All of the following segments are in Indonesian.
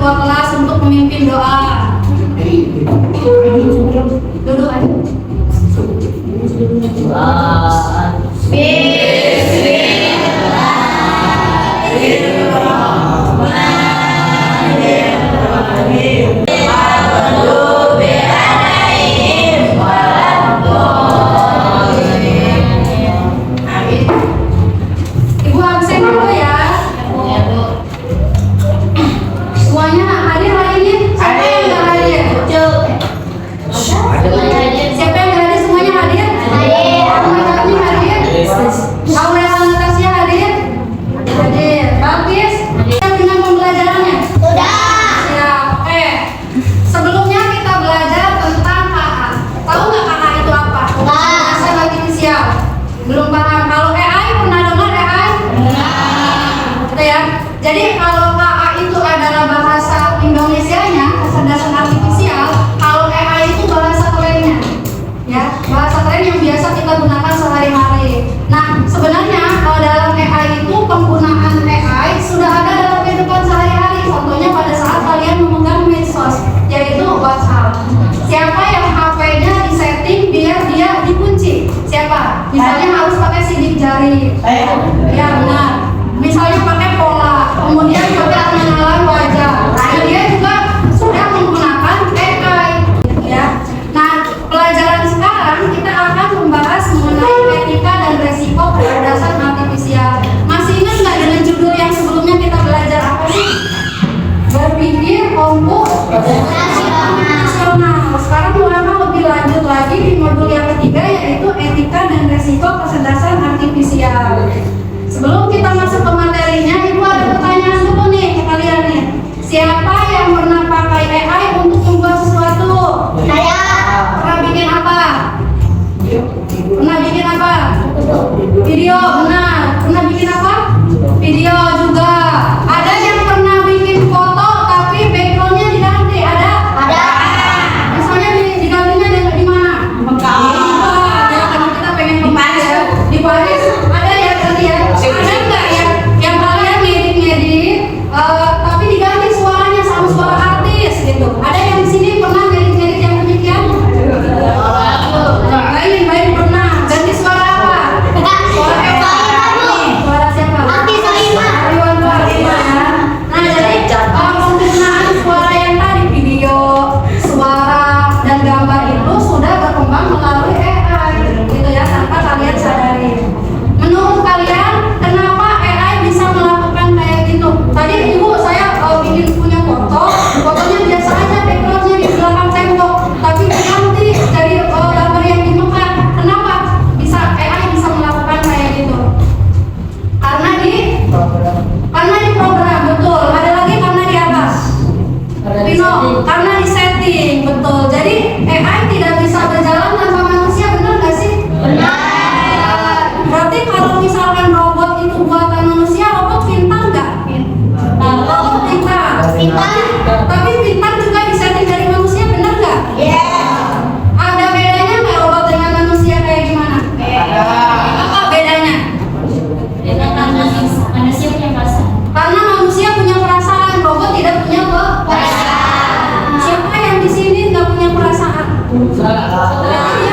ketua kelas untuk memimpin doa. Duduk aja. Bismillahirrahmanirrahim. Ibu absen dulu ya. Semuanya hadir hari ini? Siapa yang nggak hadir? Siapa yang nggak hadir? Semuanya hadir? Komunikasinya hadir? Aura sanitasinya hadir? Hadir. Bagus. Siap dengan pembelajarannya? Siap. Oke. Sebelumnya kita belajar tentang KA. Tahu nggak KA itu apa? Bahasa artifisial. Belum paham. Kalau AI pernah dengar AI? Gitu ya. Jadi kalau KA itu adalah bahasa Indonesianya, kecerdasan artifisial. Kalau AI itu bahasa kerennya, ya, bahasa keren yang biasa kita gunakan sehari-hari. Nah, sebenarnya kalau dalam AI itu penggunaan AI sudah ada dalam kehidupan sehari-hari. Contohnya pada saat kalian memegang medsos, yaitu WhatsApp. Siapa yang HP-nya disetting biar dia dikunci? Siapa? Misalnya harus pakai sidik jari. Ya benar. Misalnya pakai pola, kemudian pakai pengenalan wajah. Nah, dia juga sudah menggunakan AI, ya. Nah, pelajaran sekarang kita akan membahas mengenai etika dan resiko kecerdasan artifisial. Masih ingat nggak dengan judul yang sebelumnya kita belajar apa sih? Berpikir komputasional. Sekarang ulama lebih lanjut lagi di modul yang ketiga, yaitu etika dan resiko kecerdasan artifisial. Sebelum kita masuk ke materinya, Ibu ada pertanyaan dulu nih ke kalian nih. Siapa yang pernah pakai AI untuk membuat sesuatu? Saya. Pernah bikin apa? Pernah bikin apa? Video, benar. Pernah bikin apa? Video juga. Ada yang pernah bikin foto tapi backgroundnya diganti? Ada? Ada. Misalnya digantinya di mana? Ya, karena kita pengen di Paris. Di Paris ada ya ganti ya. Ada nggak yang kalian ngedit tapi diganti suaranya sama suara artis gitu? Ada yang di sini pernah ngedit yang demikian? Baik pernah. Ganti suara apa? Suara Eva. Suara siapa? Ariwan Fatima ya. Nah, jadi penggunaan suara yang tadi, video, suara dan gambar itu sudah berkembang melalui AI gitu ya, tanpa kalian sadari. Menurut kalian kenapa AI bisa melakukan kayak gitu? Tadi Ibu saya bikin punya fotonya biasa aja, backgroundnya di belakang tembok, tapi diganti dari gambar yang di muka. Kenapa bisa AI bisa melakukan kayak gitu? Karena di program, betul. Ada lagi karena di atas. Pino, karena di setting, betul. Jadi AI tidak bisa berjalan tanpa manusia, benar nggak sih? Benar. Berarti kalau misalkan robot itu buatan manusia, robot pintar nggak? Robot pintar. Tapi pintar juga disetting dari manusia, benar nggak? Iya. Ada bedanya nggak robot dengan manusia kayak gimana? Apa bedanya? Karena manusia punya perasaan, robot tidak punya perasaan. Siapa yang di sini nggak punya perasaan? Berarti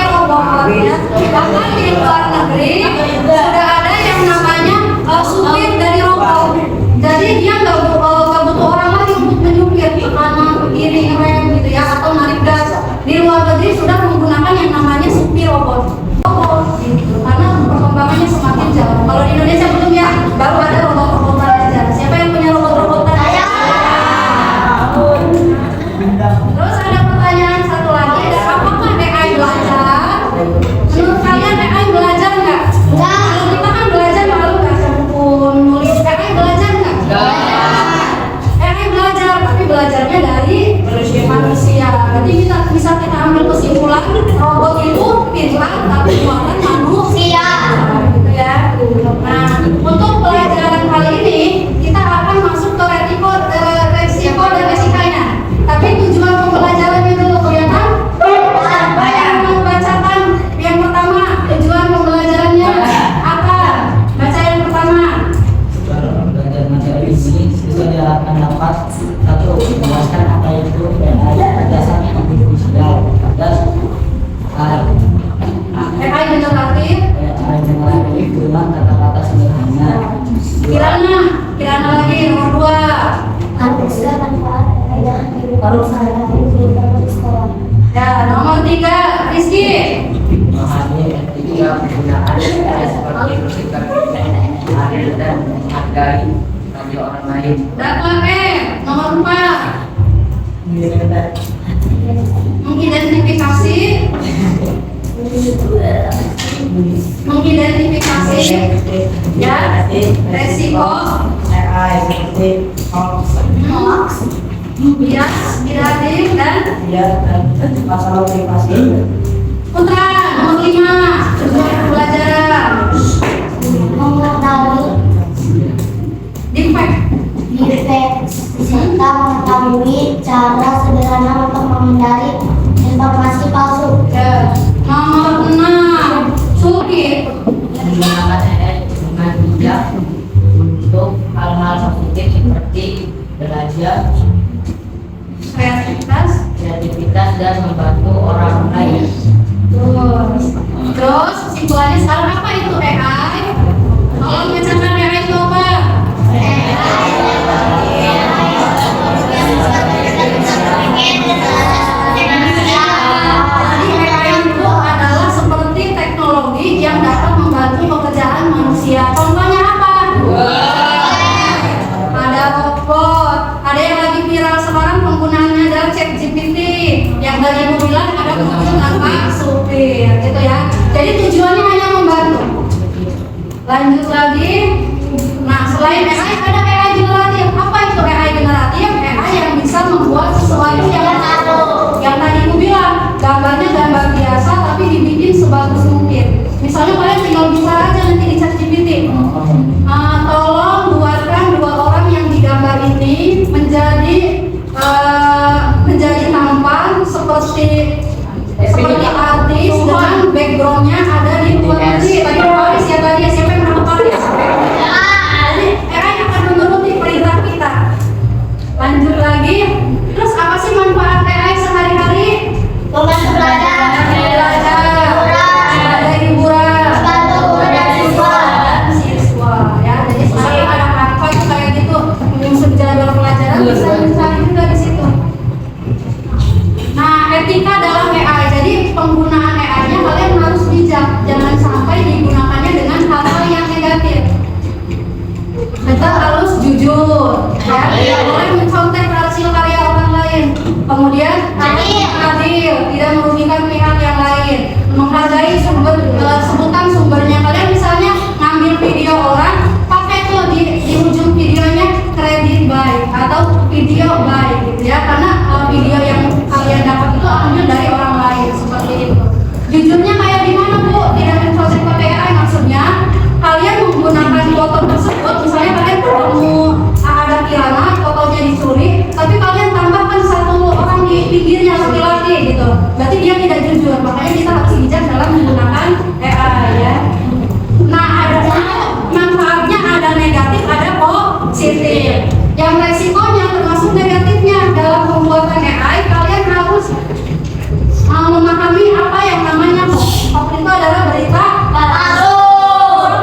robot ya. Bahkan di luar negeri sudah ada yang namanya supir dari robot. Jadi dia nggak butuh orang lagi untuk menyupir ke kanan, ke kiri, ngerem gitu ya, atau narik gas. Di luar negeri sudah menggunakan yang namanya supir robot. Gitu. Karena perkembangannya semakin jauh. Kalau di Indonesia belum ya, baru ada robot-robotan aja. Siapa yang punya robot-robotan? Saya. Terus ada pertanyaan satu lagi, apakah AI belajar? Menurut kalian AI belajar nggak? Enggak. Kalau kita kan belajar baru baca buku, nulis. AI belajar nggak? AI belajar, tapi belajarnya dari manusia. Berarti kita bisa kita ambil kesimpulan robot itu pintar tapi buatan manusia. Gitu ya. Nah, untuk pelajaran kali ini kita akan masuk ke resiko dan resikanya. Tapi tujuan pembelajarannya dulu kelihatan? Siapa yang membacakan yang pertama? Tujuan pembelajarannya apa? Baca yang pertama. Belajar materi ini siswa diharapkan dapat ketiga, Rizky. Memahami etika penggunaan seperti bersikap adil dan menghargai bagi orang lain. Data nomor 4. Mengidentifikasi ya resiko hoax, bias, iratif dan masalah privasi. Putra nomor 5 tujuan pelajaran mengetahui defect serta mengetahui cara sederhana untuk menghindari informasi palsu. ya. Nomor 6 Sulki Menggunakan AI dengan bijak untuk hal-hal positif seperti belajar, kreativitas dan membantu orang lain. Terus kesimpulannya sekarang apa itu AI? Kalau misalkan AI itu apa? Jadi AI itu adalah seperti teknologi yang dapat membantu pekerjaan manusia. Contohnya apa? Ada robot, ada yang lagi viral sekarang penggunaannya adalah ChatGPT. Yang tadi ibu bilang ada mobil tanpa supir, gitu ya. Jadi tujuannya hanya membantu. Lanjut lagi. Nah, selain AI ada AI generatif. Apa itu AI generatif? AI yang bisa membuat sesuatu yang baru. Yang tadi ibu bilang, gambarnya gambar biasa tapi dibikin sebagus mungkin. Misalnya kalian tinggal bisa aja nanti di ChatGPT. Tolong buatkan 2 orang yang digambar ini menjadi tampan seperti artis dengan backgroundnya ada di luar negeri. Tadi Paris ya tadi siapa yang pernah ke Paris? Jadi AI akan menuruti perintah kita. Lanjut lagi. Terus apa sih manfaat AI sehari-hari? Membantu belajar, Ada hiburan, siswa ya. Jadi selalu ada manfaat kayak gitu. Menyusun jadwal pelajaran bisa dicari juga di situ. Nah, etika dalam AI. Jadi penggunaan AI-nya kalian harus bijak. Jangan sampai digunakannya dengan hal-hal yang negatif. Kita harus jujur, ya. Tidak boleh mencontek hasil karya orang lain. Kemudian adil, tidak merugikan pihak yang lain. Menghargai sebutan sumbernya. Kalian misalnya ngambil video orang, pakai tuh di ujung videonya credit by atau video by, gitu ya. Karena video yang kalian dapat itu ambil dari orang lain seperti itu. Jujurnya kayak gimana Bu? Tidak mencontek pakai AI maksudnya. Kalian menggunakan foto tersebut, misalnya kalian ketemu ada Kirana, fotonya dicuri, tapi kalian tambahkan 1 orang di pinggirnya laki-laki gitu. Berarti dia tidak jujur. Makanya kita harus bijak dalam menggunakan AI ya. Nah, ada manfaatnya, ada negatif, ada positif. Yang resikonya termasuk negatifnya dalam pembuatan AI, kalian harus memahami apa yang namanya hoax. Hoax itu adalah berita palsu.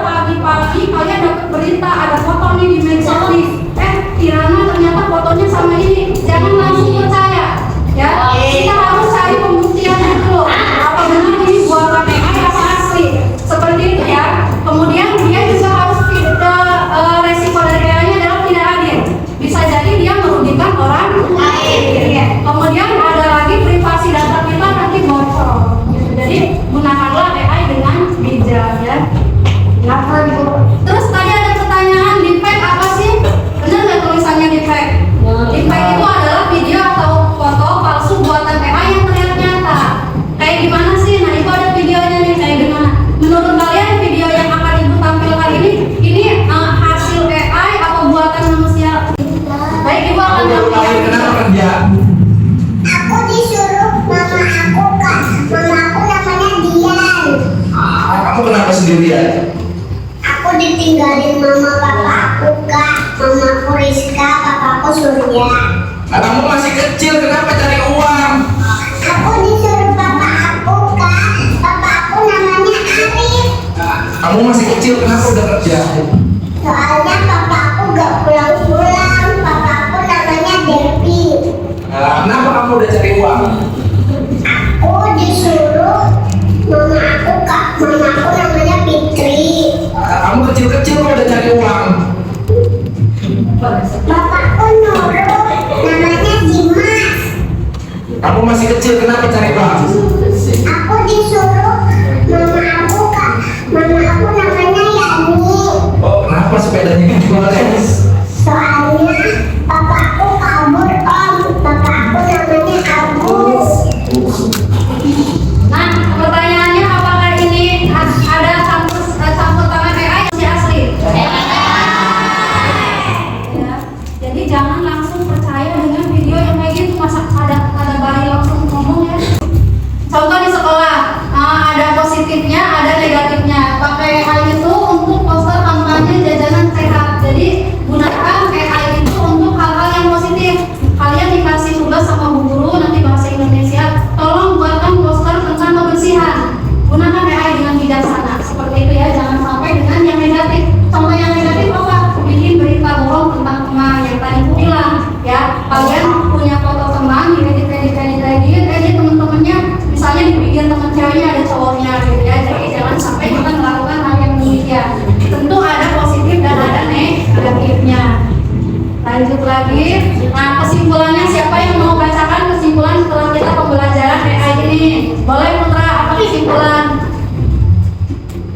Pagi-pagi kalian dapat berita ada foto nih di medsos. Kirana ternyata fotonya sama ini. Jangan langsung percaya. Ya, kita harus cari pembuktiannya dulu. Apa benar ini buatan AI apa asli? Seperti itu ya. Kemudian dia juga harus resiko dari AI-nya adalah tidak adil. Bisa jadi dia merugikan orang lain. Kemudian ada lagi privasi data kita nanti bocor. Jadi gunakanlah AI dengan bijak ya. Terus tadi ada pertanyaan, defect apa sih? Benar nggak tulisannya defect? Defect itu adalah video atau foto palsu buatan AI yang terlihat nyata. Kayak gimana sih? Nah itu ada videonya nih, kayak gimana? Menurut kalian video yang akan ibu tampilkan ini hasil AI atau buatan manusia? Baik, ibu akan tampilkan. Kenapa kerja? Aku disuruh mama aku kak. Mama aku namanya Dian. Kamu kenapa sendirian? Aku ditinggalin mama papa aku kak. Mama aku Rizka, papa aku Surya. Kamu masih kecil, kenapa cari uang? Aku disuruh papa aku kak. Papa aku namanya Arif. Kamu masih kecil, kenapa udah kerja? Soalnya papa aku gak pulang-pulang. Papa aku namanya Devi. Kenapa kamu udah cari uang? Aku disuruh udah cari uang. Bapakku nurut, namanya Dimas. Kamu masih kecil, kenapa cari uang? Aku disuruh mama aku namanya Yani. Oh, kenapa sepedanya dijualin? Soalnya bapakku kabur om, bapakku namanya Agus. Nah, pertanyaannya apakah ini ada campur tangan AI yang asli? Ya, jadi jangan langsung percaya dengan video yang kayak gitu. Masa ada bayi langsung ngomong ya. Contoh di sekolah, ada positifnya, ada negatifnya. Pakai AI itu untuk poster kampanye jajanan sehat. Jadi gunakan AI itu untuk hal-hal yang positif. Kalian dikasih tugas sama bu guru nanti bahasa Indonesia, tolong buatkan poster tentang kebersihan. Gunakan AI dengan bijaksana. Seperti itu ya, jangan sampai dengan yang negatif. Contoh yang negatif apa? Bikin berita bohong tentang teman yang tadi aku bilang ya. Kalian punya foto teman, edit teman-temannya, misalnya dibikin teman ceweknya ada cowoknya gitu ya. Jadi jangan sampai kita melakukan hal yang demikian. Tentu ada positif dan ada negatifnya. Lanjut lagi. Nah, kesimpulannya siapa yang mau bacakan kesimpulan setelah kita pembelajaran AI ini? Boleh Putra, apa kesimpulan?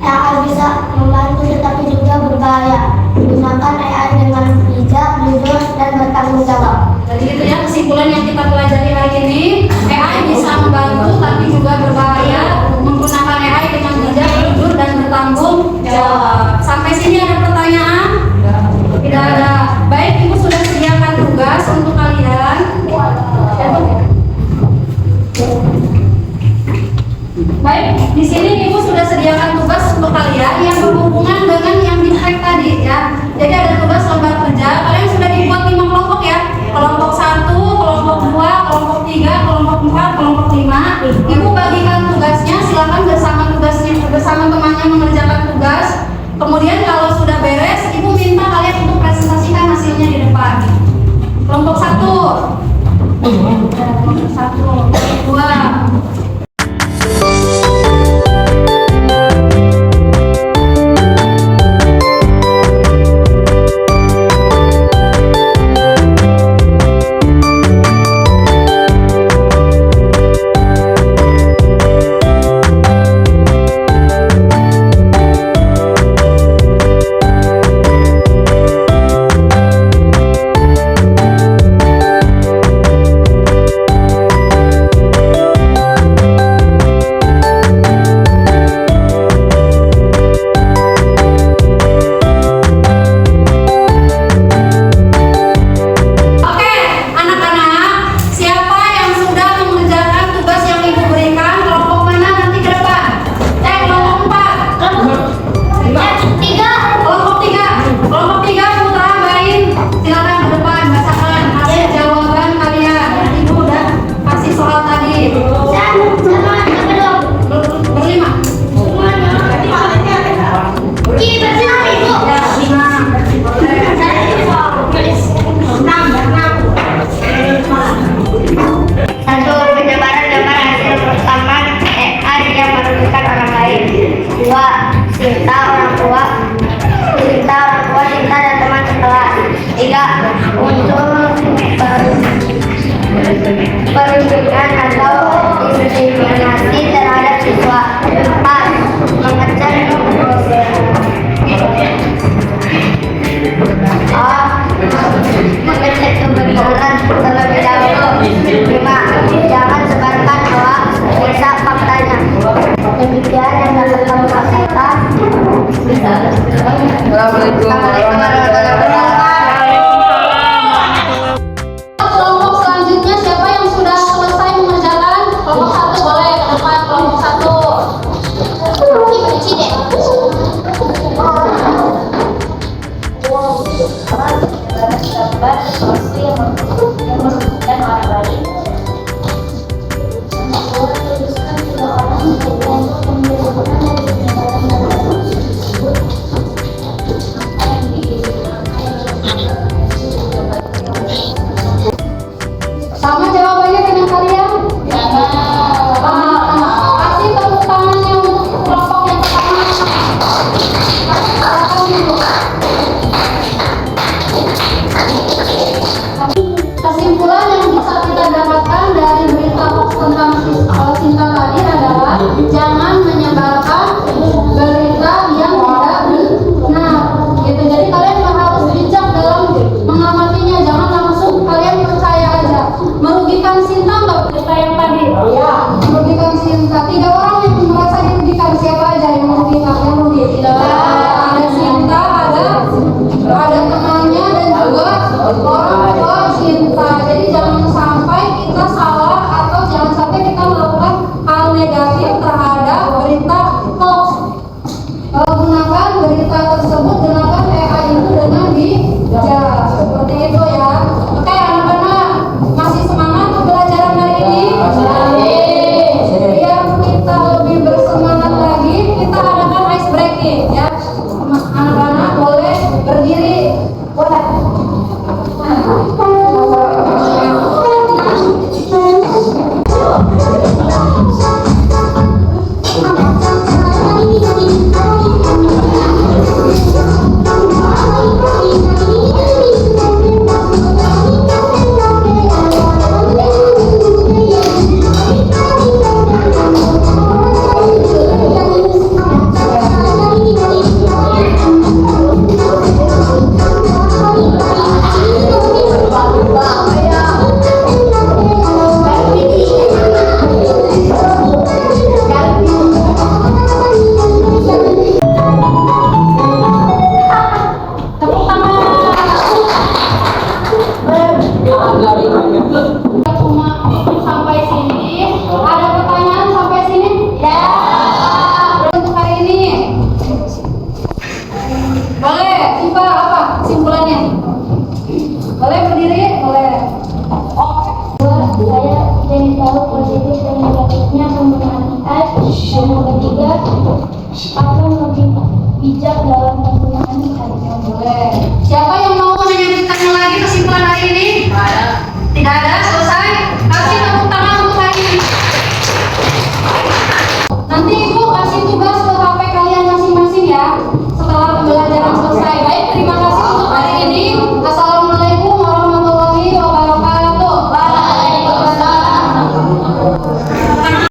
AI bisa membantu tetapi juga berbahaya. Gunakan AI dengan bijak, jujur, dan bertanggung jawab. Jadi itu ya kesimpulan yang kita pelajari hari ini. AI bisa membantu tapi juga berbahaya. Menggunakan AI dengan bijak, jujur, dan bertanggung jawab. Sampai sini ada pertanyaan? Tidak ada. Baik, Ibu sudah sediakan tugas untuk kalian. Baik, di sini Ibu sudah sediakan tugas untuk kalian yang berhubungan dengan yang dipek tadi ya. Jadi ada tugas lembar kerja. Kalian sudah dibuat 5 kelompok ya. Kelompok 1, kelompok 2, kelompok 3, kelompok 4, kelompok 5. Ibu bagikan tugasnya, silakan bersama temannya mengerjakan tugas. Kemudian kalau sudah beres, Ibu minta kalian untuk presentasikan hasilnya di depan. Kelompok 1. Kelompok 1, 2. Siapa yang mau menyebutkannya lagi kesimpulan hari ini? Tidak ada. Tidak ada.